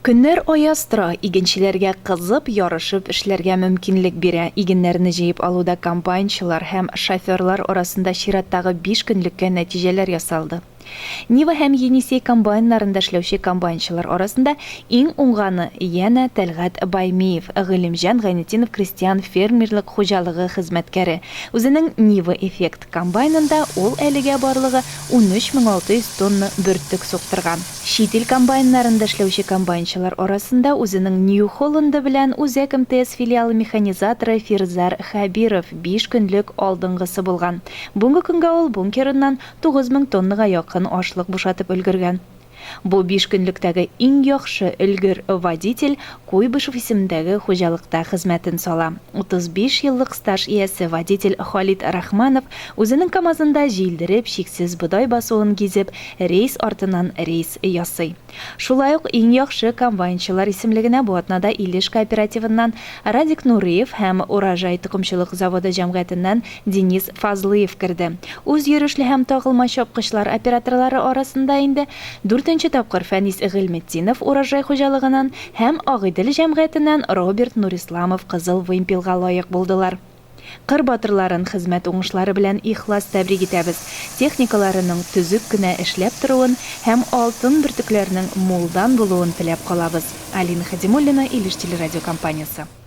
Көннәр аястыра, игенчеләргә кызып, ярышып эшләргә мөмкинлек бирә. Игеннәрне җыеп алуда комбайнчылар һәм шоферлар арасында чираттагы 5 көнлеккә нәтиҗәләр ясалды. Нива һәм Енисей комбайннарында эшләүче комбайнчылар арасында иң уңганы янә Тәлгать Баймиев, Гыйлемҗан Гайнетдинов крестьян фермерлык хуҗалыгы хезмәткәре. Үзенең Нива Эффект комбайнында ул әлегә барлыгы 13600 тонна бөртек суктырган. Чит ил комбайннарында эшләүче комбайнчылар арасында үзенең Нью Холланды белән Үзәк МТС филиалы механизаторы Фирзар Хәбиров 5 көнлек алдынгысы булган. Бүгенге көнгә ул бункерыннан 9000 тоннага якын ашлык бушатып өлгергән. Бу 5 көнлектәге иң яхшы өлгер водитель Куйбышев исемендәге хуҗалыкта хезмәтен сала. 35 еллык стаж иясе водитель Халид Рахманов үзенең КАМАЗында җилдереп, чиксез бодай басуын гизеп, рейс артыннан рейс ясый. Шулай ук иң яхшы комбайнчылар исемлегенә бу атнада Илеш кооперативыннан Радик Нуриев һәм Урожай токымчылык заводы җәмгыятеннән Денис Фазлыев керде. Үз йөрешле һәм тагылма чапкычлар операторлары арасында инде 4нче тапкыр Фәнис Гыйлметдинов Урожай хуҗалыгыннан һәм Агыйдел җәмгыятеннән Роберт Нурисламов кызыл вымпелга лаек булдылар. Кыр батырларын хезмәт уңышлары белән ихлас тәбрик итәбез. Техникаларының төзек кенә эшләп торуын һәм алтын бөртекләренең мулдан булуын теләп калабыз. Алина Хадимуллина, Илеш телерадиокомпаниясе.